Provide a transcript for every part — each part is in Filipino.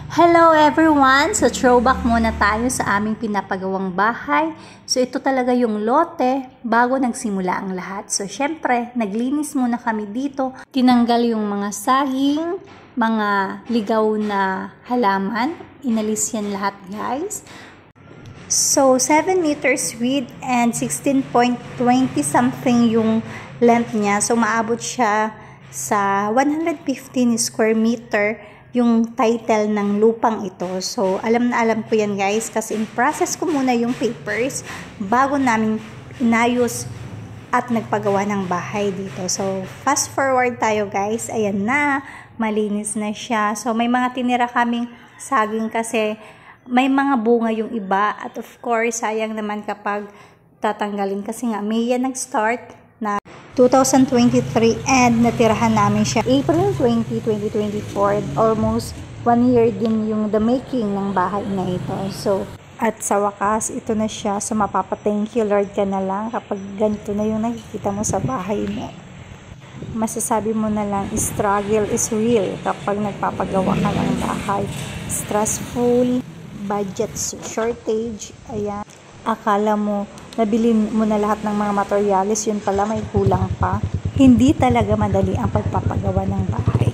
Hello everyone! So throwback muna tayo sa aming pinapagawang bahay. So ito talaga yung lote bago nagsimula ang lahat. So syempre, naglinis muna kami dito. Tinanggal yung mga saging, mga ligaw na halaman. Inalis yan lahat guys. So 7 meters width and 16.20 something yung length niya. So maabot siya sa 115 square meter yung title ng lupang ito. So alam na alam ko yan guys kasi in process ko muna yung papers bago namin inayos at nagpagawa ng bahay dito. So fast forward tayo guys. Ayan na, malinis na siya. So may mga tinira kaming saging kasi may mga bunga yung iba at of course sayang naman kapag tatanggalin kasi nga May yan nag-start na 2023 and natirahan namin siya April 20, 2024. Almost 1 year din yung the making ng bahay na ito. So at sa wakas ito na siya. So mapapa-thank you Lord ka na lang kapag ganito na yung nakikita mo sa bahay mo. Masasabi mo na lang struggle is real kapag nagpapagawa ka ng bahay. Stressful, budget shortage, ayan. Akala mo nabili mo na lahat ng mga materials, yun pala may kulang pa. Hindi talaga madali ang pagpapagawa ng bahay.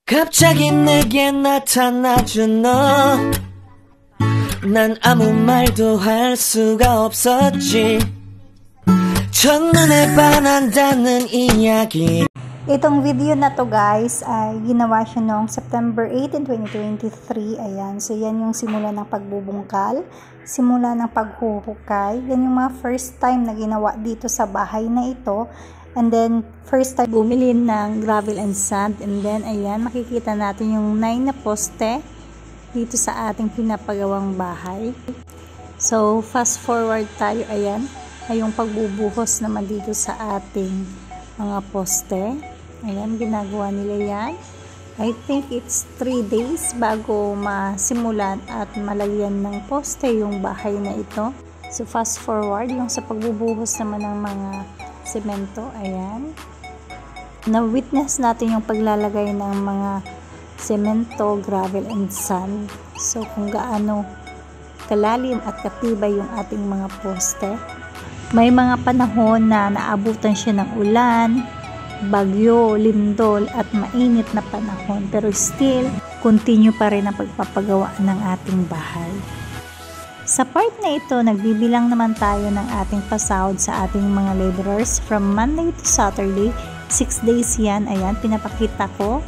갑자기 내게 나타나준 너, 난 아무 말도 할 수가 없었지. 첫눈에 반한다는 이야기. Itong video na to guys ay ginawa siya noong September 18, 2023. Ayan. So yan yung simula ng pagbubungkal, simula ng paghuhukay. Yan yung mga first time na ginawa dito sa bahay na ito. And then first time bumili ng gravel and sand. And then ayan, makikita natin yung 9 na poste dito sa ating pinapagawang bahay. So fast forward tayo. Ayan, ay yung pagbubuhos naman dito sa ating mga poste. Ayan, ginagawa nila yan. I think it's 3 days bago masimulan at malagyan ng poste yung bahay na ito. So fast forward, yung sa pagbubuhos naman ng mga semento, ayan. Na-witness natin yung paglalagay ng mga semento, gravel and sand. So kung gaano kalalim at katibay yung ating mga poste. May mga panahon na naabutan siya ng ulan, bagyo, lindol at mainit na panahon, pero still continue pa rin ang pagpapagawa ng ating bahay. Sa part na ito, nagbibilang naman tayo ng ating pasahod sa ating mga laborers from Monday to Saturday. 6 days yan, ayan, pinapakita ko.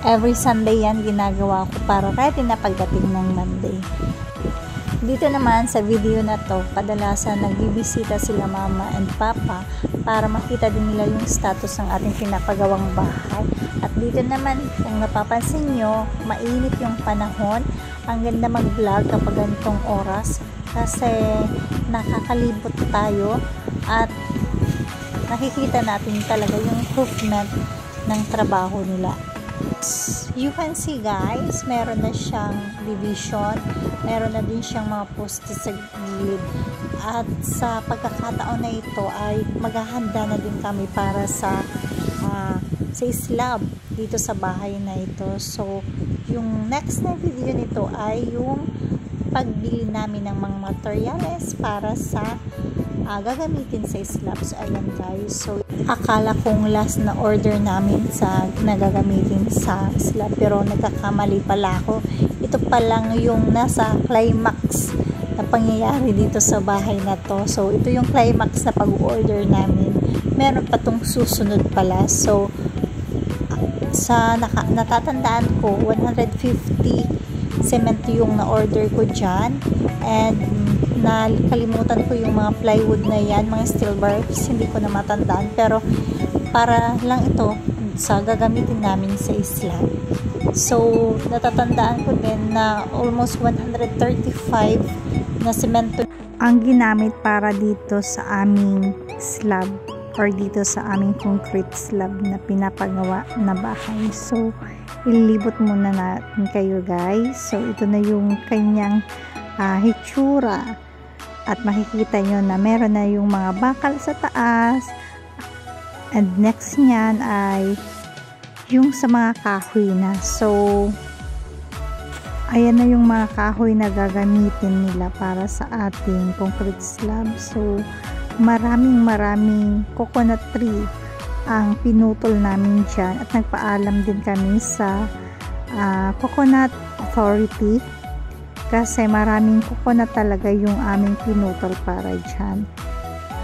Every Sunday yan ginagawa ko para ready na pagdating ng Monday. Dito naman sa video na to, kadalasan nagbibisita sila mama and papa para makita din nila yung status ng ating pinapagawang bahay. At dito naman, kung napapansin nyo, mainit yung panahon. Ang ganda mag-vlog kapag ganitong oras kasi nakakalibot tayo at nakikita natin talaga yung improvement ng trabaho nila. You can see guys, meron na siyang division, meron na din siyang mga poste sa gilid. At sa pagkakataon na ito ay maghahanda na din kami para sa slab dito sa bahay na ito. So yung next na video nito ay yung pagbili namin ng mga materials para sa gagamitin sa slab. So ayan guys, so akala kong last na order namin sa nagagamitin sa slab pero nagkakamali pala ako. Ito pa lang yung nasa climax na pangyayari dito sa bahay na to. So ito yung climax na pag-order namin. Meron pa tong susunod pala. So sa natatandaan ko 150 cement yung na-order ko dyan and nakalimutan ko yung mga plywood na yan, mga steel bars, hindi ko na matandaan pero para lang ito sa gagamitin namin sa slab. So natatandaan ko din na almost 135 na semento ang ginamit para dito sa aming slab or dito sa aming concrete slab na pinapagawa na bahay. So ilibot muna natin kayo guys. So ito na yung kanyang hitsura at makikita nyo na meron na yung mga bakal sa taas and next nyan ay yung sa mga kahoy na. So ayan na yung mga kahoy na gagamitin nila para sa ating concrete slab. So, maraming coconut tree ang pinutol namin dyan. At nagpaalam din kami sa Coconut Authority kasi maraming coconut talaga yung aming pinutol para dyan.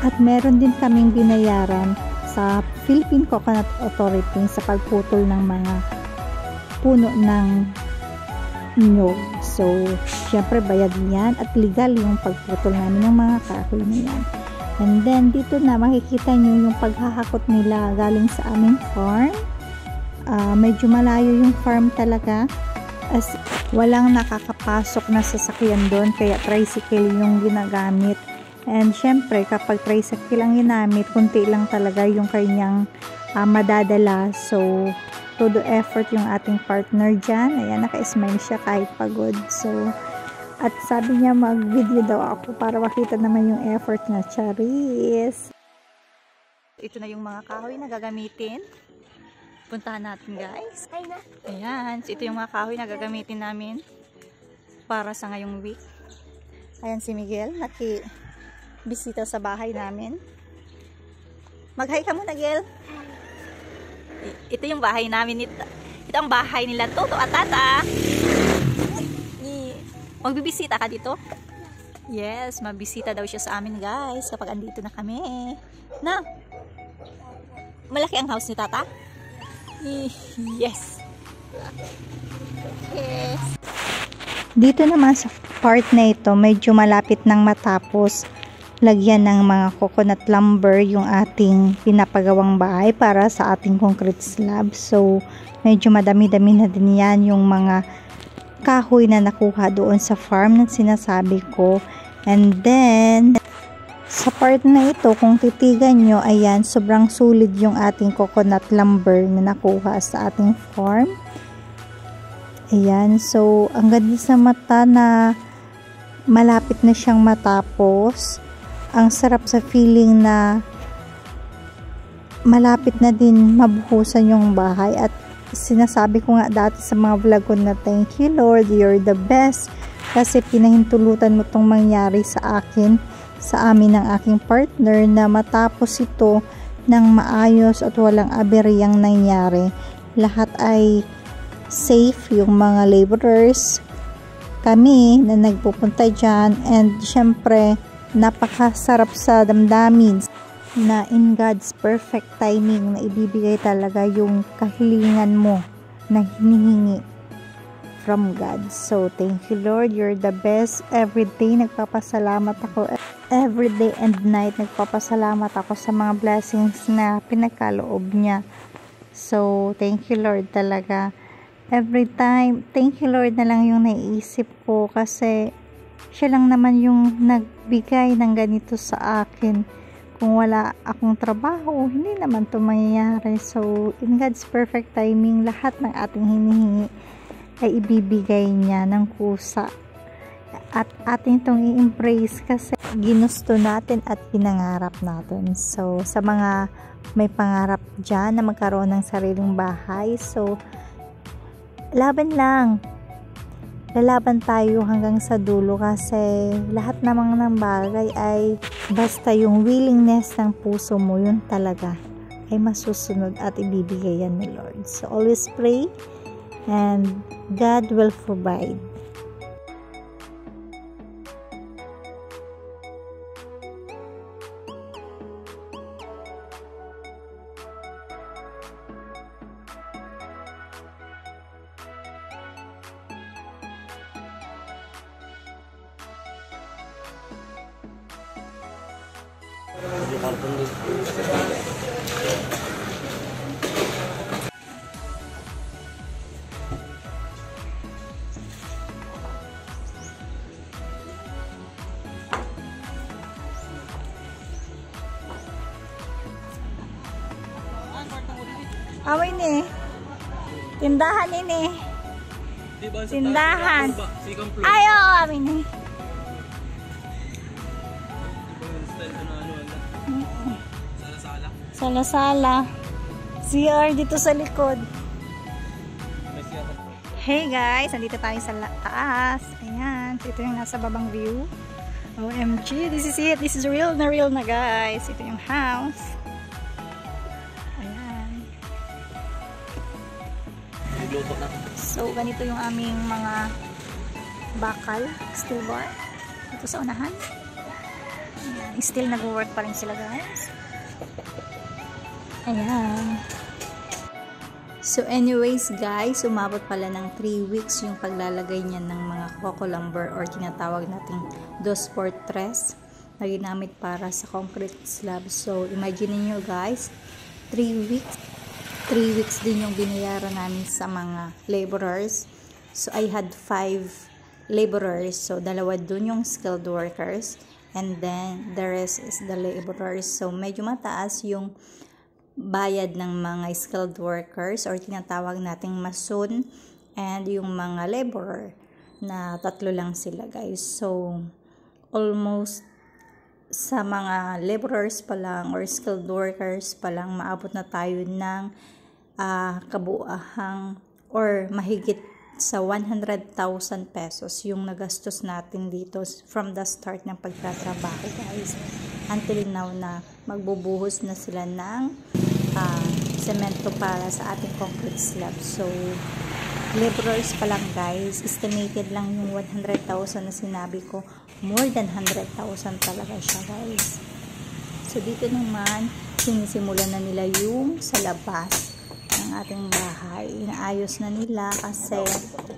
At meron din kaming binayaran sa Philippine Coconut Authority sa pagputol ng mga puno ng nyog. So, syempre bayad yan at legal yung pagputol namin ng mga kahoy na yan. And then, dito na makikita nyo yung paghahakot nila galing sa aming farm. Medyo malayo yung farm talaga. As walang nakakapasok na sasakyan doon, kaya tricycle yung ginagamit. And syempre, kapag tricycle ang ginamit, kunti lang talaga yung kanyang madadala. So, todo effort yung ating partner dyan. Ayan, naka-smile siya kahit pagod. So, at sabi niya mag-video daw ako para makita naman yung effort niya. Charis! Ito na yung mga kahoy na gagamitin. Puntahan natin, guys. Ayan, so ito yung mga kahoy na gagamitin namin para sa ngayong week. Ayan si Miguel, bisita sa bahay namin. Mag-hi ka muna, Gel. Ito yung bahay namin. Ito ang bahay nila, Toto at Tata. Magbibisita ka dito? Yes, mabisita daw siya sa amin, guys, kapag andito na kami. Na? Malaki ang house ni Tata? Yes. Yes. Dito naman sa part na ito, medyo malapit nang matapos lagyan ng mga coconut lumber yung ating pinapagawang bahay para sa ating concrete slab. So, medyo madami-dami na din yan yung mga kahoy na nakuha doon sa farm na sinasabi ko. And then, sa part na ito, kung titigan nyo, ayan, sobrang solid yung ating coconut lumber na nakuha sa ating farm. Ayan, so, ang ganda sa mata na malapit na siyang matapos. Ang sarap sa feeling na malapit na din mabuhusan yung bahay. At sinasabi ko nga dati sa mga vlog ko na thank you Lord, you're the best. Kasi pinahintulutan mo tong mangyari sa akin, sa amin ng aking partner, na matapos ito ng maayos at walang aberyang nangyari. Lahat ay safe, yung mga laborers, kami na nagpupunta dyan, and syempre napakasarap sa damdamin na in God's perfect timing na ibibigay talaga yung kahilingan mo na hinihingi from God. So, thank you Lord, you're the best. Every day nagpapasalamat ako. Every day and night nagpapasalamat ako sa mga blessings na pinagkaloob niya. So, thank you Lord talaga. Every time, thank you Lord na lang yung naiisip ko kasi siya lang naman yung nagbigay ng ganito sa akin. Kung wala akong trabaho, hindi naman ito mangyayari. So, in God's perfect timing, lahat ng ating hinihingi ay ibibigay niya ng kusa. At ating itong i-embrace kasi ginusto natin at pinangarap natin. So, sa mga may pangarap dyan na magkaroon ng sariling bahay, so, laban lang. Lalaban tayo hanggang sa dulo kasi lahat namang ng bagay ay basta yung willingness ng puso mo, yun talaga ay masusunod at ibibigay yan ni Lord. So always pray and God will provide. Away ni. Tindahan ini. Tindahan. Ayo, amin ni. Sala-sala. CR dito sa likod. Hey guys, nandito tayo sa taas. Ayan, ito yung nasa babang view. OMG, this is it. This is real na guys. Ito yung house. Ayan. So, ganito yung aming mga bakal, steel bar. Ito sa unahan. Ayan. Still nag-work pa rin sila guys. Ayan. So anyways guys, umabot pala ng 3 weeks yung paglalagay niya ng mga coco lumber or tinatawag nating dos por tres na ginamit para sa concrete slab. So imagine niyo guys, 3 weeks. 3 weeks din yung binayaran namin sa mga laborers. So I had 5 laborers. So dalawa dun yung skilled workers and then the rest is the laborers. So medyo mataas yung bayad ng mga skilled workers or tinatawag nating mason and yung mga laborer na 3 lang sila guys. So almost sa mga laborers pa lang or skilled workers pa lang maabot na tayo ng kabuuhang or mahigit sa 100,000 pesos yung nagastos natin dito from the start ng pagtatrabaho guys until now na magbubuhos na sila ng semento para sa ating concrete slab. So laborers pa lang guys, estimated lang yung 100,000 na sinabi ko, more than 100,000 talaga siya guys. So dito naman sinisimulan na nila yung sa labas ng ating bahay. Inaayos na nila kasi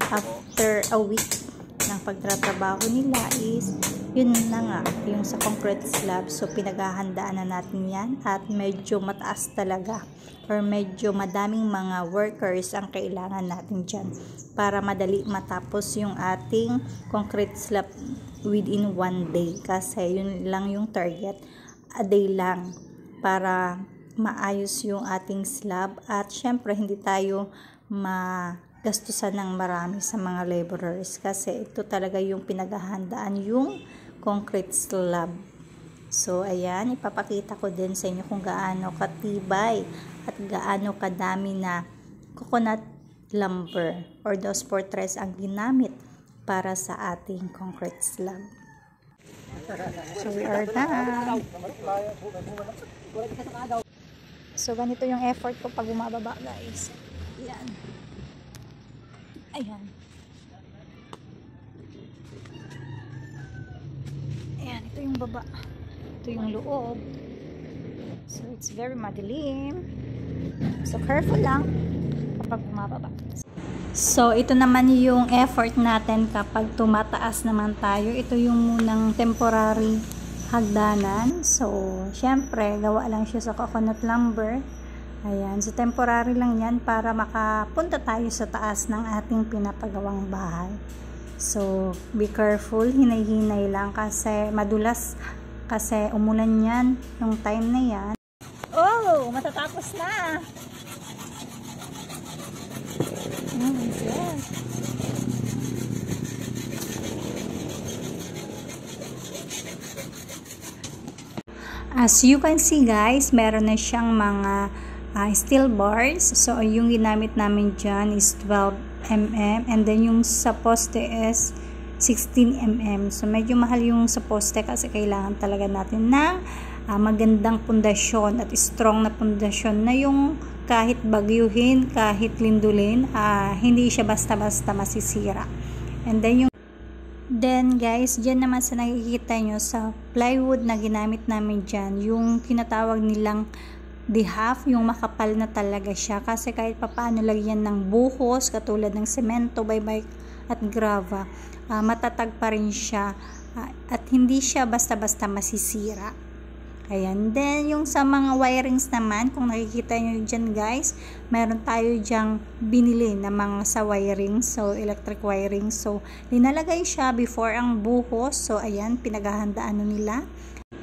after a week ng pagtatrabaho nila is yun na nga, yung sa concrete slab. So pinaghahandaan na natin yan at medyo mataas talaga or medyo madaming mga workers ang kailangan natin dyan para madali matapos yung ating concrete slab within 1 day kasi yun lang yung target, a day lang para maayos yung ating slab at syempre hindi tayo gastusan ng marami sa mga laborers kasi ito talaga yung pinaghahandaan yung concrete slab. So ayan, ipapakita ko din sa inyo kung gaano katibay at gaano kadami na coconut lumber or dos por tres ang ginamit para sa ating concrete slab. So we are done. So ganito yung effort ko pag bumababa guys. Ayan. Ayan. Ayan, ito yung baba. Ito yung loob. So, it's very madilim. So, careful lang kapag bumababa. So, ito naman yung effort natin kapag tumataas naman tayo. Ito yung munang temporary hagdanan. So, syempre, gawa lang siya sa coconut lumber. Ayan, so temporary lang yan para makapunta tayo sa taas ng ating pinapagawang bahay. So, be careful, hinay-hinay lang kasi madulas kasi umulan yan yung time na yan. Oh, matatapos na! Yes. As you can see guys, meron na siyang mga steel bars. So yung ginamit namin dyan is 12mm and then yung sa poste is 16mm. So medyo mahal yung sa poste kasi kailangan talaga natin ng magandang pundasyon at strong na pundasyon na yung kahit bagyuhin, kahit lindulin, hindi siya basta-basta masisira. And then guys, dyan naman sa nakikita nyo sa plywood na ginamit namin dyan, yung tinatawag nilang half, yung makapal na talaga siya kasi kahit papaano lagyan ng buhos katulad ng semento, baybay at grava, matatag pa rin siya at hindi siya basta-basta masisira. Ayan, then yung sa mga wirings naman, kung nakikita nyo dyan guys, meron tayo dyang binili na mga sa wiring, so electric wiring. So linalagay siya before ang buhos. So ayan, pinaghahandaan nila.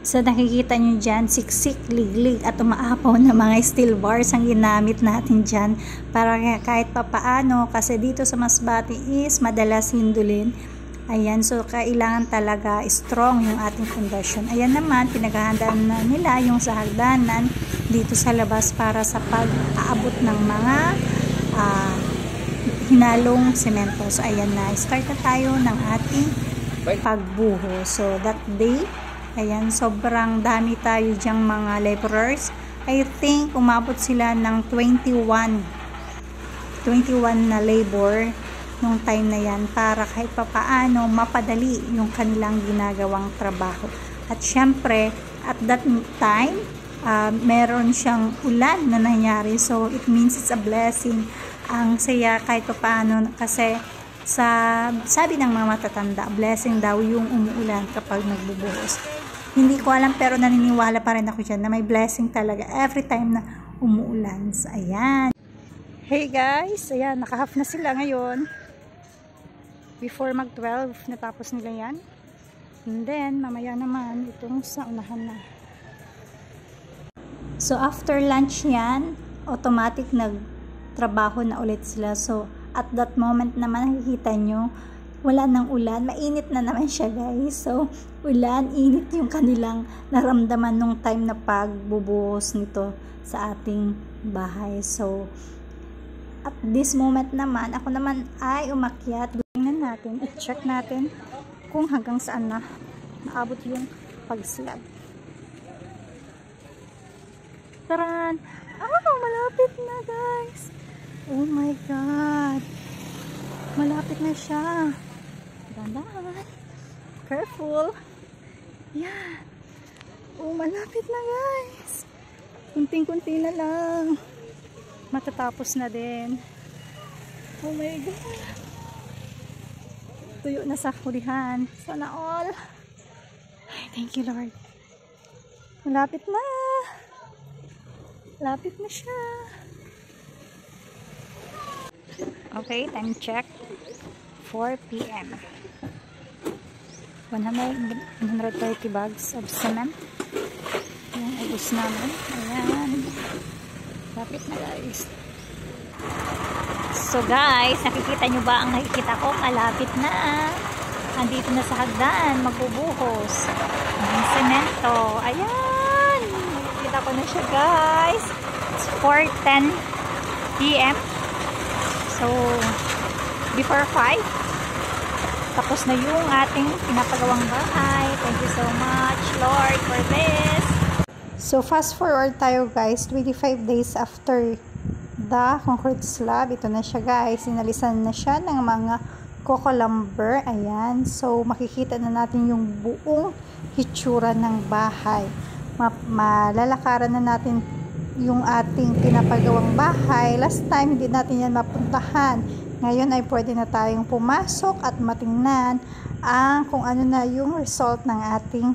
So nakikita nyo dyan, siksik, liglig at umaapaw na mga steel bars ang ginamit natin dyan para kahit papaano, kasi dito sa Masbate is madalas lindulin. Ayan, so kailangan talaga strong yung ating foundation. Ayan naman, pinaghahandaan na nila yung sa hagdanan dito sa labas para sa pag-aabot ng mga hinalong semento. So ayan na, start na tayo ng ating pagbuho. So that day, ayan, sobrang dami tayo dyang mga laborers. I think umabot sila ng 21 na labor nung time na yan para kahit papaano mapadali yung kanilang ginagawang trabaho. At syempre, at that time, meron siyang ulan na nangyari. So, it means it's a blessing. Ang saya kahit papaano kasi sabi ng mga matatanda, blessing daw yung umuulan kapag nagbubuhos. Hindi ko alam pero naniniwala pa rin ako dyan na may blessing talaga every time na umuulan. So, ayan. Hey guys, ayan, naka-half na sila ngayon. Before mag-12, natapos nila yan. And then, mamaya naman, itong sa unahan na. So, after lunch yan, automatic nagtrabaho na ulit sila. So, at that moment naman, nakikita nyo, wala nang ulan. Mainit na naman siya, guys. So, ulan, init yung kanilang naramdaman nung time na pagbubuhos nito sa ating bahay. So, at this moment naman, ako naman ay umakyat. Tingnan natin, i-check natin kung hanggang saan na naabot yung pag-slab. Taran! Oh, malapit na, guys! Oh my God! Malapit na siya. Dandan. Careful. Yan. Oh, malapit na, guys. Kunting-kunti na lang. Matatapos na din. Oh my God. Tuyo na sa hulihan. Sana all. Ay, thank you, Lord. Malapit na. Malapit na siya. Okay, time check. 4 p.m. 130 bags of cement. Ayan, ubos namin. Ayan. Lapit na, guys. So, guys, nakikita nyo ba ang nakikita ko? Malapit na. Andito na sa hagdan. Magbubuhos. Ang semento. Ayan. Nakikita ko na siya, guys. It's 4:10 p.m. So, before 5, tapos na yung ating pinapagawang bahay. Thank you so much, Lord, for this. So, fast forward tayo, guys. 25 days after the concrete slab. Ito na siya, guys. Inalisan na siya ng mga coco lumber. Ayan. So, makikita na natin yung buong hitsura ng bahay. Malalakaran na natin yung ating pinapagawang bahay. Last time, hindi natin yan mapuntahan. Ngayon ay pwede na tayong pumasok at matingnan kung ano na yung result ng ating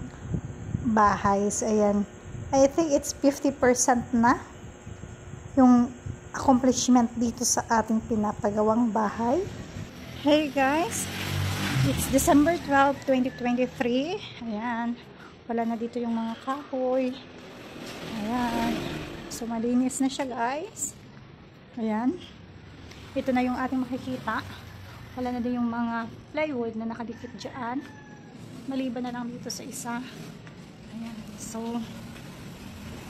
bahay. So, ayan. I think it's 50% na yung accomplishment dito sa ating pinapagawang bahay. Hey guys, it's December 12, 2023. Ayan. Wala na dito yung mga kahoy. Ayan. So, malinis na siya, guys. Ayan. Ito na yung ating makikita. Wala na din yung mga plywood na nakadikit dyan. Maliban na lang dito sa isa. Ayan. So,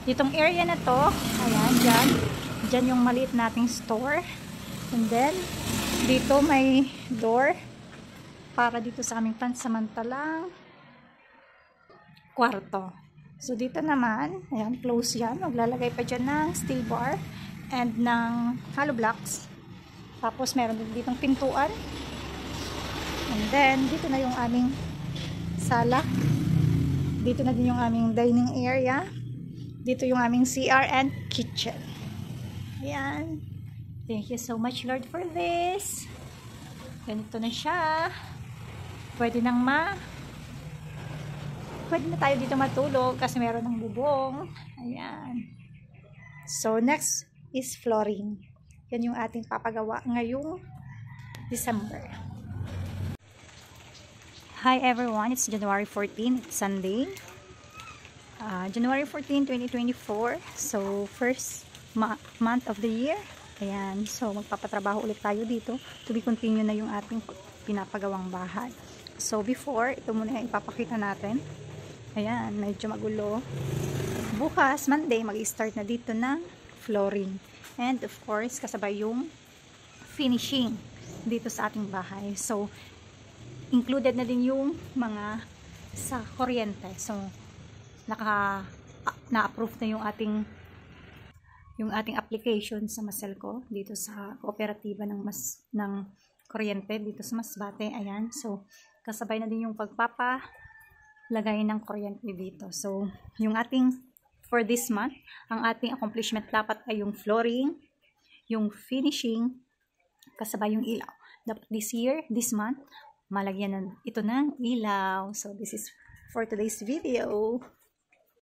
ditong area na to, ayan, dyan. Dyan yung maliit nating store. And then, dito may door para dito sa aming pansamantalang kwarto. So, dito naman, ayan, close yan. Maglalagay pa dyan ng steel bar and ng hollow blocks. Tapos, meron din ditong pintuan. And then, dito na yung aming sala. Dito na din yung aming dining area. Dito yung aming CR and kitchen. Ayan. Thank you so much, Lord, for this. Ganito na siya. Pwede na tayo dito matulog kasi meron ng bubong. Ayan. So, next is flooring. Yan yung ating papagawa ngayong December. Hi everyone, it's January 14, it's Sunday. January 14, 2024. So, first month of the year. Ayan. So, magpapatrabaho ulit tayo dito. To be continue na yung ating pinapagawang bahay. So, before, ito muna yung ipapakita natin. Ayan, medyo magulo. Bukas, Monday, mag-start na dito ng flooring. And, of course, kasabay yung finishing. dito sa ating bahay. So, included na din yung mga sa kuryente. So, na-approve na yung ating application sa Maselco dito sa kooperatiba ng kuryente dito sa Masbate. Ayan. So, kasabay na din yung pagpapalagay ng kuryente dito. So, yung for this month, ang ating accomplishment dapat ay yung flooring, yung finishing, kasabay yung ilaw. Dapat this month, malagyan ito ng ilaw. So, this is for today's video.